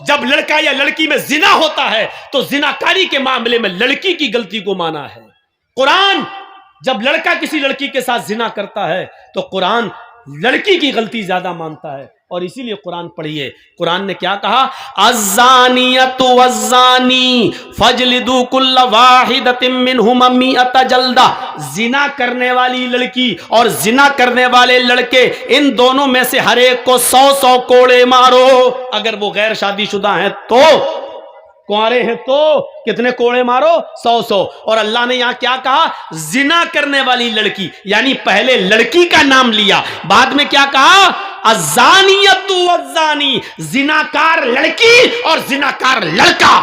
جب لڑکا یا لڑکی میں زنا ہوتا ہے تو زناکاری کے معاملے میں لڑکی کی غلطی کو مانا ہے قرآن. جب لڑکا کسی لڑکی کے ساتھ زنا کرتا ہے تو قرآن لڑکی کی غلطی زیادہ مانتا ہے. اور اسی لیے قرآن پڑھیے, قرآن نے کیا کہا؟ الزانیۃ والزانی فاجلدوا کل واحدۃ منہما مئۃ جلدہ. زنا کرنے والی لڑکی اور زنا کرنے والے لڑکے, ان دونوں میں سے ہر ایک کو 100 کوڑے مارو. اگر وہ غیر شادی شدہ ہیں تو, کنوارے ہیں تو کتنے کوڑے مارو؟ 100. اور اللہ نے یہاں کیا کہا؟ زنا کرنے والی لڑکی, یعنی پہلے لڑکی کا نام لیا, بعد میں کیا کہا؟ الزانیۃ والزانی, زناکار لڑکی اور زناکار لڑکا.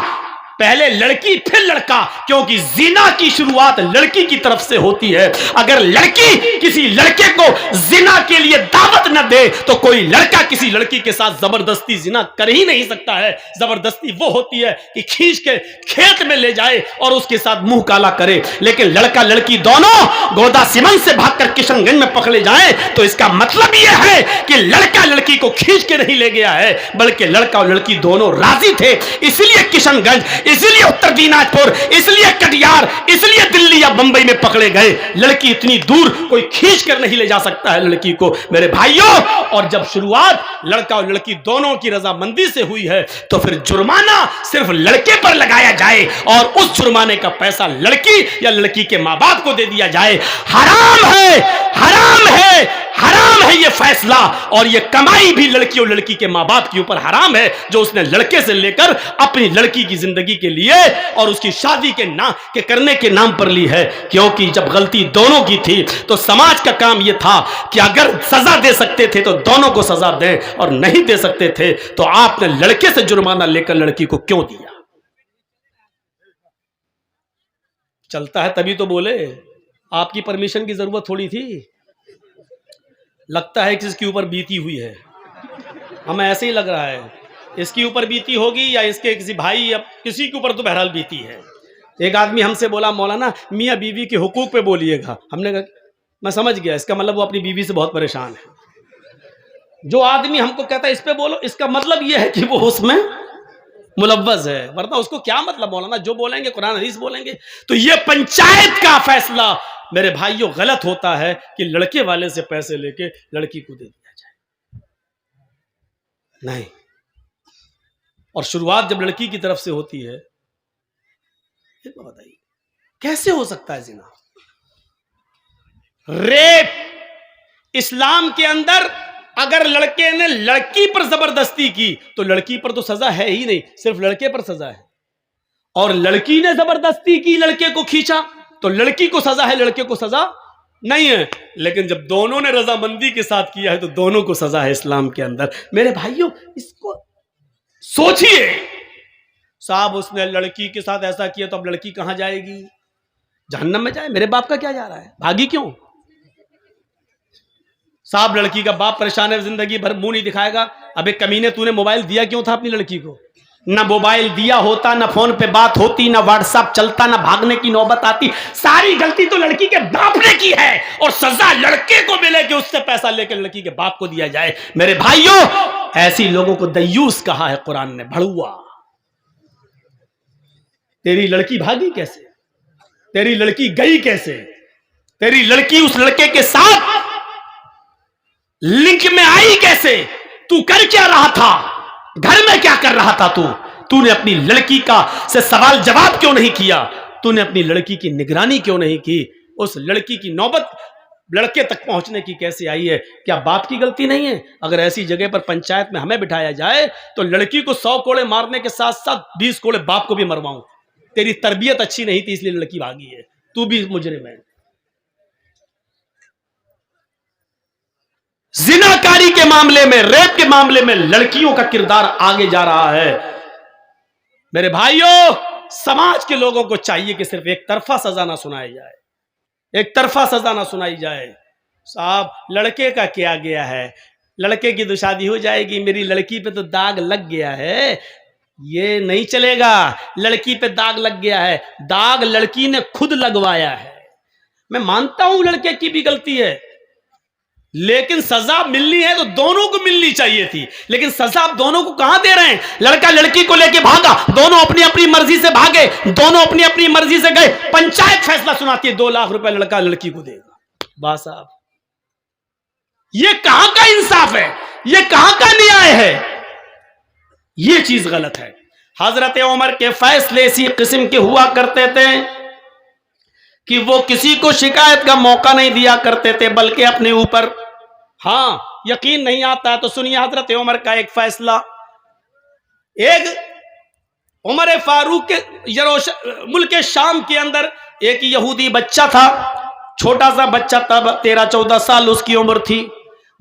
پہلے لڑکی پھر لڑکا, کیونکہ زنا کی شروعات لڑکی کی طرف سے ہوتی ہے. اگر لڑکی کسی لڑکے کو زنا کے لیے دعوت نہ دے تو کوئی لڑکا کسی لڑکی کے ساتھ زبردستی زنا کر ہی نہیں سکتا ہے. زبردستی وہ ہوتی ہے کہ کھینچ کے کھیت میں لے جائے اور اس کے ساتھ منہ کالا کرے, لیکن لڑکا لڑکی دونوں گودا سمن سے بھاگ کر کشن گنج میں پکڑے جائیں تو اس کا مطلب یہ ہے کہ لڑکا لڑکی کو کھینچ کے نہیں لے گیا ہے, بلکہ لڑکا اور لڑکی دونوں راضی تھے. اس لیے کشن گنج, اس لیے اتر دیناج پور, اس لیے کٹیہار, اس لیے دلی یا بمبئی میں پکڑے گئے. لڑکی اتنی دور کوئی کھینچ کر نہیں لے جا سکتا ہے لڑکی کو میرے بھائیوں. اور جب شروعات لڑکا اور لڑکی دونوں کی رضامندی سے ہوئی ہے تو پھر جرمانہ صرف لڑکے پر لگایا جائے اور اس جرمانے کا پیسہ لڑکی یا لڑکی کے ماں باپ کو دے دیا جائے. حرام ہے, حرام ہے, حرام ہے یہ فیصلہ. اور یہ کمائی بھی لڑکی اور لڑکی کے ماں باپ کے اوپر حرام ہے جو اس نے لڑکے سے لے کر اپنی لڑکی کی زندگی کے لیے اور اس کی شادی کے کرنے کے نام پر لی ہے. کیونکہ جب غلطی دونوں کی تھی تو سماج کا کام یہ تھا کہ اگر سزا دے سکتے تھے تو دونوں کو سزا دیں, اور نہیں دے سکتے تھے تو آپ نے لڑکے سے جرمانہ لے کر لڑکی کو کیوں دیا؟ چلتا ہے تبھی تو بولے. آپ کی پرمیشن کی ضرورت تھوڑی تھی. لگتا ہے کہ اس کے اوپر بیتی ہوئی ہے, ہمیں ایسے ہی لگ رہا ہے اس کے اوپر بیتی ہوگی یا اس کے کسی بھائی یا کسی کے اوپر تو بہرحال بیتی ہے. ایک آدمی ہم سے بولا مولانا میاں بیوی کے حقوق پہ بولیے گا. ہم نے کہا میں سمجھ گیا, اس کا مطلب وہ اپنی بیوی سے بہت پریشان ہے. جو آدمی ہم کو کہتا ہے اس پہ بولو, اس کا مطلب یہ ہے کہ وہ اس میں ملوث ہے, ورنہ اس کو کیا مطلب مولانا جو بولیں گے قرآن حدیث بولیں گے. تو یہ پنچایت کا فیصلہ میرے بھائیوں غلط ہوتا ہے کہ لڑکے والے سے پیسے لے کے لڑکی کو دے دیا جائے. نہیں. اور شروعات جب لڑکی کی طرف سے ہوتی ہے, بتائیے کیسے ہو سکتا ہے زنا؟ ریپ اسلام کے اندر اگر لڑکے نے لڑکی پر زبردستی کی تو لڑکی پر تو سزا ہے ہی نہیں, صرف لڑکے پر سزا ہے. اور لڑکی نے زبردستی کی لڑکے کو کھینچا تو لڑکی کو سزا ہے, لڑکے کو سزا نہیں ہے. لیکن جب دونوں نے رضامندی کے ساتھ کیا ہے تو دونوں کو سزا ہے اسلام کے اندر. میرے بھائیوں اس کو سوچئے. صاحب اس نے لڑکی کے ساتھ ایسا کیا تو اب لڑکی کہاں جائے گی؟ جہنم میں جائے. میرے باپ کا کیا جا رہا ہے, بھاگی کیوں؟ صاحب لڑکی کا باپ پریشان ہے, زندگی بھر منہ نہیں دکھائے گا. ابے کمینے تو نے موبائل دیا کیوں تھا اپنی لڑکی کو؟ نہ موبائل دیا ہوتا, نہ فون پہ بات ہوتی, نہ واٹس ایپ چلتا, نہ بھاگنے کی نوبت آتی. ساری غلطی تو لڑکی کے باپ نے کی ہے اور سزا لڑکے کو ملے کہ اس سے پیسہ لے کے لڑکی کے باپ کو دیا جائے. میرے بھائیوں ایسی لوگوں کو دیوس کہا ہے قرآن نے, بھڑوا. تیری لڑکی بھاگی کیسے؟ تیری لڑکی گئی کیسے؟ تیری لڑکی اس لڑکے کے ساتھ لنک میں آئی کیسے؟ تو کر کیا رہا تھا؟ گھر میں کیا کر رہا تھا؟ تو نے اپنی لڑکی کا سے سوال جواب کیوں نہیں کیا؟ تو نے اپنی لڑکی کی نگرانی کیوں نہیں کی؟ اس لڑکی کی نوبت لڑکے تک پہنچنے کی کیسے آئی ہے؟ کیا باپ کی غلطی نہیں ہے؟ اگر ایسی جگہ پر پنچایت میں ہمیں بٹھایا جائے تو لڑکی کو 100 کوڑے مارنے کے ساتھ ساتھ 20 کوڑے باپ کو بھی مرواؤں. تیری تربیت اچھی نہیں تھی اس لیے لڑکی بھاگی ہے, تو بھی مجرم ہے. زناکاری کے معاملے میں, ریپ کے معاملے میں لڑکیوں کا کردار آگے جا رہا ہے. میرے بھائیوں سماج کے لوگوں کو چاہیے کہ صرف ایک طرفہ سزا نہ سنائی جائے, ایک طرفہ سزا نہ سنائی جائے. صاحب لڑکے کا کیا گیا ہے, لڑکے کی تو شادی ہو جائے گی, میری لڑکی پہ تو داغ لگ گیا ہے, یہ نہیں چلے گا. لڑکی پہ داغ لگ گیا ہے, داغ لڑکی نے خود لگوایا ہے. میں مانتا ہوں لڑکے کی بھی غلطی ہے, لیکن سزا ملنی ہے تو دونوں کو ملنی چاہیے تھی، لیکن سزا آپ دونوں کو کہاں دے رہے ہیں؟ لڑکا لڑکی کو لے کے بھاگا، دونوں اپنی اپنی مرضی سے بھاگے، دونوں اپنی اپنی مرضی سے گئے، پنچایت فیصلہ سناتی ہے 2 لاکھ روپے لڑکا لڑکی کو دے گا۔ با صاحب یہ کہاں کا انصاف ہے؟ یہ کہاں کا نیائے ہے؟ یہ چیز غلط ہے۔ حضرت عمر کے فیصلے اسی قسم کے ہوا کرتے تھے کہ وہ کسی کو شکایت کا موقع نہیں دیا کرتے تھے، بلکہ اپنے اوپر، ہاں یقین نہیں آتا ہے تو سنیے حضرت عمر کا ایک فیصلہ۔ ایک عمر فاروق کے ملک شام کے اندر ایک یہودی بچہ تھا، چھوٹا سا بچہ تھا، 13-14 سال اس کی عمر تھی،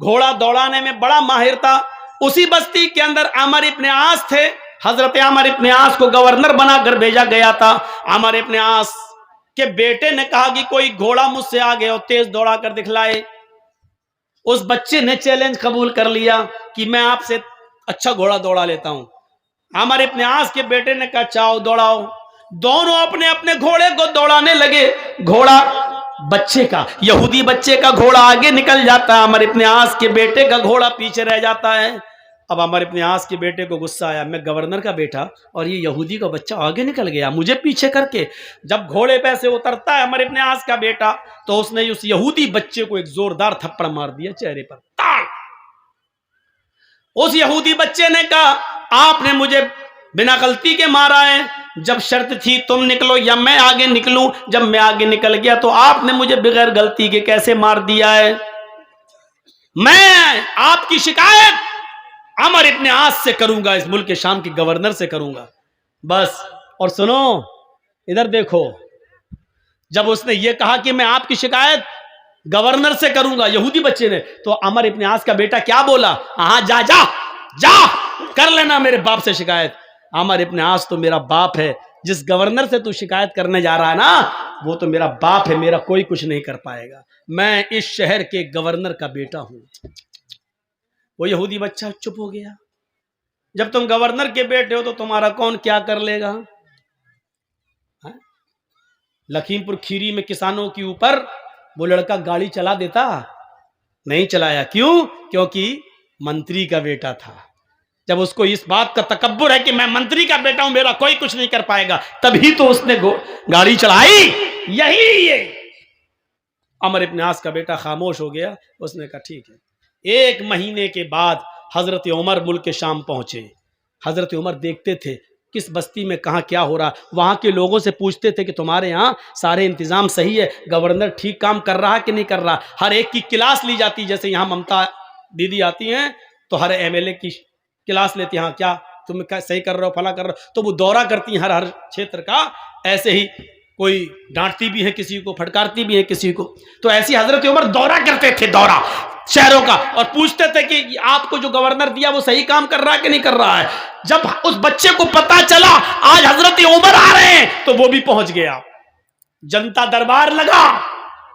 گھوڑا دوڑانے میں بڑا ماہر تھا۔ اسی بستی کے اندر عامر ابن عاص تھے، حضرت عامر ابن عاص کو گورنر بنا کر بھیجا گیا تھا۔ عامر ابن عاص کے بیٹے نے کہا کہ کوئی گھوڑا مجھ سے آگے اور تیز دوڑا کر دکھلائے۔ اس بچے نے چیلنج قبول کر لیا کہ میں آپ سے اچھا گھوڑا دوڑا لیتا ہوں۔ عامر ابن عاص کے بیٹے نے کہا چاؤ دوڑاؤ۔ دونوں اپنے اپنے گھوڑے کو دوڑانے لگے۔ گھوڑا بچے کا، یہودی بچے کا گھوڑا آگے نکل جاتا ہے، عامر ابن عاص کے بیٹے کا گھوڑا پیچھے رہ جاتا ہے۔ اب عامر ابن عاص کے بیٹے کو غصہ آیا، میں گورنر کا بیٹا اور یہ یہودی کا بچہ آگے نکل گیا مجھے پیچھے کر کے۔ جب گھوڑے پہ سے اترتا ہے عامر ابن عاص کا بیٹا تو اس نے اس یہودی بچے کو ایک زوردار تھپڑ مار دیا چہرے پر۔ اس یہودی بچے نے کہا آپ نے مجھے بنا غلطی کے مارا ہے، جب شرط تھی تم نکلو یا میں آگے نکلوں، جب میں آگے نکل گیا تو آپ نے مجھے بغیر غلطی کے کیسے مار دیا ہے؟ میں آپ کی شکایت عامر ابن عاص سے کروں گا، اس ملک شام کے گورنر سے کروں گا بس۔ اور سنو ادھر دیکھو، جب اس نے یہ کہا کہ میں آپ کی شکایت گورنر سے کروں گا یہودی بچے نے، تو عامر ابن عاص کا بیٹا کیا بولا؟ ہاں جا جا جا کر لینا میرے باپ سے شکایت۔ عامر ابن عاص تو میرا باپ ہے، جس گورنر سے تو شکایت کرنے جا رہا ہے نا وہ تو میرا باپ ہے، میرا کوئی کچھ نہیں کر پائے گا، میں اس شہر کے گورنر کا بیٹا ہوں۔ وہ یہودی بچہ چپ ہو گیا۔ جب تم گورنر کے بیٹے ہو تو تمہارا کون کیا کر لے گا؟ لکھیم پور کھیری میں کسانوں کے اوپر وہ لڑکا گاڑی چلا دیتا؟ نہیں چلایا۔ کیوں؟ کیونکہ منتری کا بیٹا تھا۔ جب اس کو اس بات کا تکبر ہے کہ میں منتری کا بیٹا ہوں، میرا کوئی کچھ نہیں کر پائے گا، تبھی تو اس نے گاڑی چڑھائی۔ یہی یہ عامر ابن عاص کا بیٹا خاموش ہو گیا۔ اس نے کہا ٹھیک ہے۔ 1 مہینے کے بعد حضرت عمر ملک شام پہنچے۔ حضرت عمر دیکھتے تھے کس بستی میں کہاں کیا ہو رہا، وہاں کے لوگوں سے پوچھتے تھے کہ تمہارے یہاں سارے انتظام صحیح ہے، گورنر ٹھیک کام کر رہا کہ نہیں کر رہا۔ ہر ایک کی کلاس لی جاتی، جیسے یہاں ممتا دیدی آتی ہیں تو ہر MLA کی کلاس لیتی ہیں، ہاں کیا تم صحیح کر رہے ہو، فلاں کر رہے ہو، تو وہ دورہ کرتی ہیں ہر چھیتر کا۔ ایسے ہی کوئی ڈانٹتی بھی ہے کسی کو، پھٹکارتی بھی ہے کسی کو، تو ایسی حضرت عمر دورہ کرتے تھے، دورہ شہروں کا، اور پوچھتے تھے کہ آپ کو جو گورنر دیا وہ صحیح کام کر رہا ہے کہ نہیں کر رہا ہے۔ جب اس بچے کو پتا چلا آج حضرت عمر آ رہے ہیں تو وہ بھی پہنچ گیا۔ جنتا دربار لگا،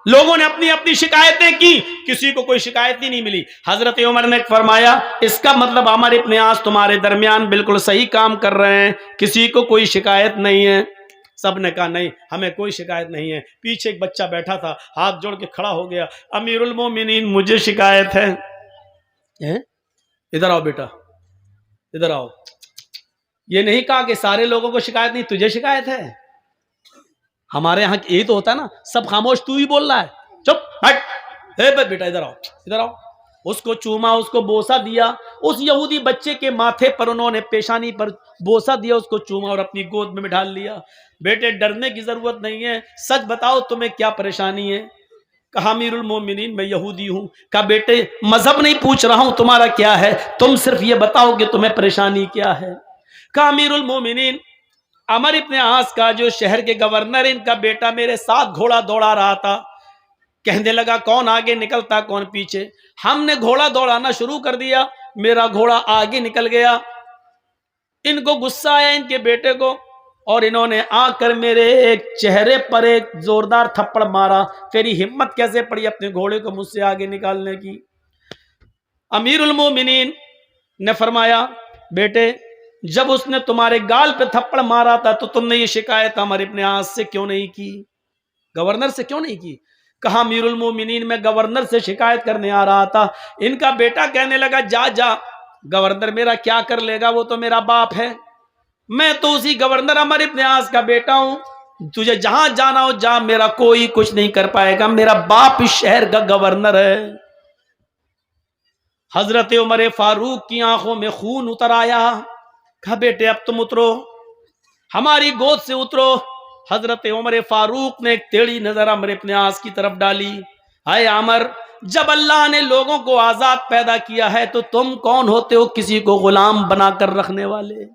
لوگوں نے اپنی اپنی شکایتیں کی، کسی کو کوئی شکایت ہی نہیں ملی۔ حضرت عمر نے فرمایا اس کا مطلب عامر ابن عاص تمہارے درمیان بالکل صحیح کام کر رہے ہیں، کسی کو کوئی شکایت نہیں ہے۔ سب نے کہا نہیں ہمیں کوئی شکایت نہیں ہے۔ پیچھے ایک بچہ بیٹھا تھا، ہاتھ جوڑ کے کھڑا ہو گیا، امیر المومنین مجھے شکایت ہے۔ ادھر آؤ بیٹا، ادھر آؤ۔ یہ نہیں کہا کہ سارے لوگوں کو شکایت نہیں، تجھے شکایت ہے۔ ہمارے یہاں یہی تو ہوتا ہے نا، سب خاموش، تو ہی بول رہا ہے، چپ ہٹ۔ بیٹا ادھر آؤ، ادھر آؤ۔ اس کو چوما، اس کو بوسہ دیا۔ اس یہودی بچے کے ماتھے پر انہوں نے پیشانی پر بوسہ دیا، اس کو چوما اور اپنی گود میں بٹھا لیا۔ بیٹے ڈرنے کی ضرورت نہیں ہے، سچ بتاؤ تمہیں کیا پریشانی ہے؟ کہا امیر المومنین میں یہودی ہوں۔ کہا بیٹے مذہب نہیں پوچھ رہا ہوں تمہارا کیا ہے، تم صرف یہ بتاؤ کہ تمہیں پریشانی کیا ہے۔ کہا امیر المومنین عامر ابن عاص کا جو شہر کے گورنر، ان کا بیٹا میرے ساتھ گھوڑا دوڑا رہا تھا۔ کہنے لگا کون آگے نکلتا کون پیچھے، ہم نے گھوڑا دوڑانا شروع کر دیا، میرا گھوڑا آگے نکل گیا۔ ان کو غصہ آیا ان کے بیٹے کو، اور انہوں نے آ کر میرے ایک چہرے پر ایک زوردار تھپڑ مارا۔ تیری ہمت کیسے پڑی اپنے گھوڑے کو مجھ سے آگے نکالنے کی؟ امیر المومنین نے فرمایا بیٹے جب اس نے تمہارے گال پہ تھپڑ مارا تھا تو تم نے یہ شکایت عامر ابن عاص سے کیوں نہیں کی، گورنر سے کیوں نہیں کی؟ کہا امیر المومنین میں گورنر سے شکایت کرنے آ رہا تھا. ان کا بیٹا کہنے لگا جا جا, گورنر میرا کیا کر لے گا, وہ تو میرا باپ ہے, میں تو اسی گورنر عمر ابن عاص کا بیٹا ہوں, تجھے جہاں جانا ہو جا, میرا کوئی کچھ نہیں کر پائے گا, میرا باپ اس شہر کا گورنر ہے. حضرت عمر فاروق کی آنکھوں میں خون اتر آیا. کہا بیٹے اب تم اترو, ہماری گود سے اترو. حضرت عمر فاروق نے ایک ٹیڑھی نظر عمر ابن عاص کی طرف ڈالی. اے عمر, جب اللہ نے لوگوں کو آزاد پیدا کیا ہے تو تم کون ہوتے ہو کسی کو غلام بنا کر رکھنے والے؟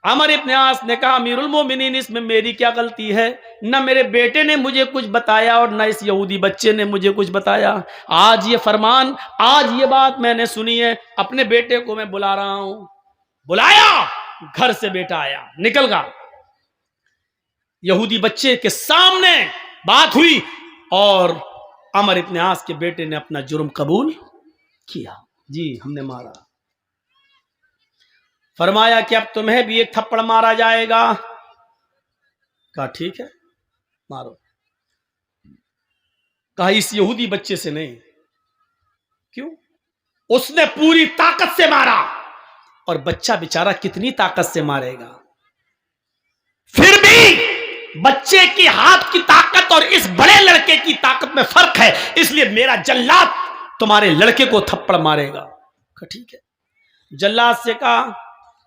عمر ابن عاص نے کہا امیر المومنین اس میں میری کیا غلطی ہے, نہ میرے بیٹے نے مجھے کچھ بتایا اور نہ اس یہودی بچے نے مجھے کچھ بتایا. آج یہ فرمان, آج یہ بات میں نے سنی ہے, اپنے بیٹے کو میں بلا رہا ہوں. بلایا, گھر سے بیٹا آیا, نکل گا. یہودی بچے کے سامنے بات ہوئی اور عمر ابن عاص کے بیٹے نے اپنا جرم قبول کیا. جی ہم نے مارا. فرمایا کہ اب تمہیں بھی ایک تھپڑ مارا جائے گا. کہا ٹھیک ہے مارو. کہا اس یہودی بچے سے نہیں. کیوں؟ اس نے پوری طاقت سے مارا, اور بچہ بیچارہ کتنی طاقت سے مارے گا. پھر بھی بچے کی ہاتھ کی طاقت اور اس بڑے لڑکے کی طاقت میں فرق ہے, اس لیے میرا جلاد تمہارے لڑکے کو تھپڑ مارے گا. کہا ٹھیک ہے. جلاد سے کہا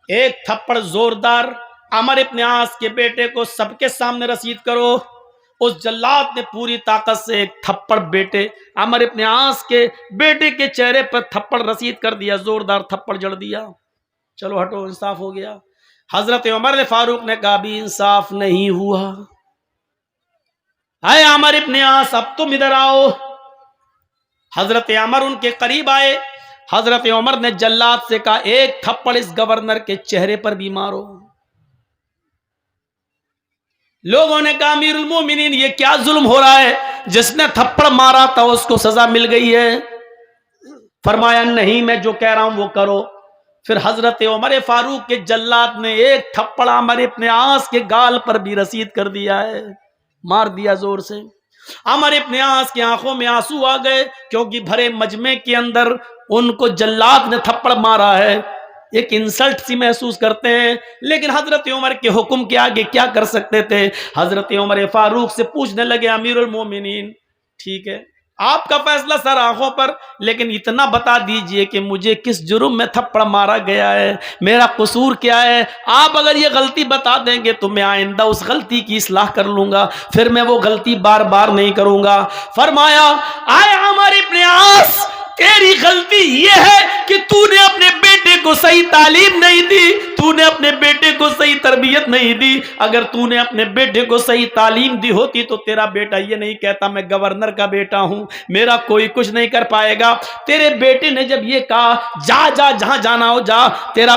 ایک تھپڑ زوردار عمر ابن عاص کے بیٹے کو سب کے سامنے رسید کرو. اس جلاد نے پوری طاقت سے ایک تھپڑ بیٹے عمر ابن عاص کے بیٹے کے چہرے پر تھپڑ رسید کر دیا, زوردار تھپڑ جڑ دیا. چلو ہٹو, انصاف ہو گیا. حضرت عمر فاروق نے کہا بھی انصاف نہیں ہوا. اے عمر ابن عاص اب تم ادھر آؤ. حضرت عمر ان کے قریب آئے. حضرت عمر نے جلاد سے کہا ایک تھپڑ اس گورنر کے چہرے پر بھی مارو. لوگوں نے کہا امیر المومنین یہ کیا ظلم ہو رہا ہے, جس نے تھپڑ مارا تھا اس کو سزا مل گئی ہے. فرمایا نہیں, میں جو کہہ رہا ہوں وہ کرو. پھر حضرت عمر فاروق کے جلاد نے ایک تھپڑ عمر ابن عاص کے گال پر بھی رسید کر دیا ہے, مار دیا زور سے. عمر ابن عاص کی آنکھوں میں آنسو آ گئے, کیونکہ بھرے مجمع کے اندر ان کو جلاد نے تھپڑ مارا ہے, ایک انسلٹ سی محسوس کرتے ہیں. لیکن حضرت عمر کے حکم کے آگے کیا کر سکتے تھے. حضرت عمر فاروق سے پوچھنے لگے امیر المومنین ٹھیک ہے آپ کا فیصلہ سر آنکھوں پر, لیکن اتنا بتا دیجئے کہ مجھے کس جرم میں تھپڑ مارا گیا ہے, میرا قصور کیا ہے. آپ اگر یہ غلطی بتا دیں گے تو میں آئندہ اس غلطی کی اصلاح کر لوں گا, پھر میں وہ غلطی بار بار نہیں کروں گا. فرمایا اے عمر ابن عاص تیری غلطی یہ ہے کہ تو نے اپنے بیٹے کو صحیح تعلیم نہیں دی, تو نے اپنے بیٹے کو صحیح تربیت نہیں دی. اگر تو نے اپنے بیٹے کو صحیح تعلیم دی ہوتی تو تیرا بیٹا یہ نہیں کہتا میں گورنر کا بیٹا ہوں, میرا کوئی کچھ نہیں کر پائے گا. تیرے بیٹے نے جب یہ کہا جا جا جہاں جانا ہو جا,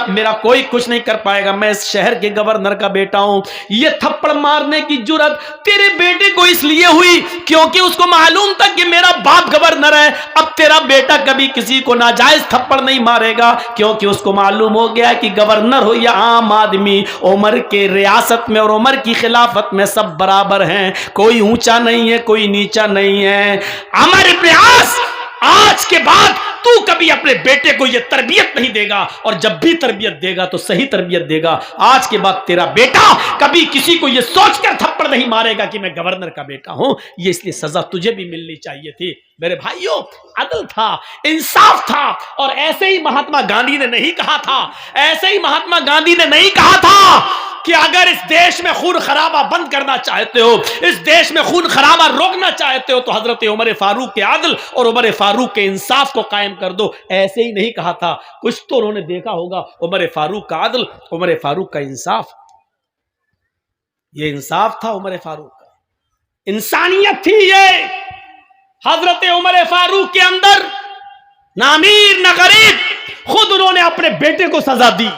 میرا کوئی کچھ نہیں کر پائے گا, میں اس شہر کے گورنر کا بیٹا ہوں. یہ تھپڑ مارنے کی جرات تیرے بیٹے کو اس لیے ہوئی کیونکہ اس کو معلوم تھا کہ میرا باپ گورنر ہے. اب تیرا بیٹا کبھی کسی کو ناجائز تھپڑ نہیں مارے گا, کیونکہ اس کو معلوم ہو گیا کہ گورنر ہو یا عام آدمی, عمر کے ریاست میں اور عمر کی خلافت میں سب برابر ہیں, کوئی اونچا نہیں ہے کوئی نیچا نہیں ہے. عمر ابن عاص آج کے بعد تو کبھی اپنے بیٹے کو یہ تربیت نہیں دے گا, اور جب بھی تربیت دے گا تو صحیح تربیت دے گا. آج کے بعد تیرا بیٹا کبھی کسی کو یہ سوچ کر تھپڑ نہیں مارے گا کہ میں گورنر کا بیٹا ہوں. یہ اس لیے سزا تجھے بھی ملنی چاہیے تھی. میرے بھائیوں عدل تھا, انصاف تھا, اور ایسے ہی مہاتما گاندھی نے نہیں کہا تھا, ایسے ہی مہاتما گاندھی نے نہیں کہا تھا کہ اگر اس دیش میں خون خرابہ بند کرنا چاہتے ہو, اس دیش میں خون خرابہ روکنا چاہتے ہو تو حضرت عمر فاروق کے عدل اور عمر فاروق کے انصاف کو قائم کر دو. ایسے ہی نہیں کہا تھا, کچھ تو انہوں نے دیکھا ہوگا. عمر فاروق کا عدل, عمر فاروق کا انصاف, یہ انصاف تھا عمر فاروق کا, انسانیت تھی یہ. حضرت عمر فاروق کے اندر نہ امیر نہ غریب, خود انہوں نے اپنے بیٹے کو سزا دی.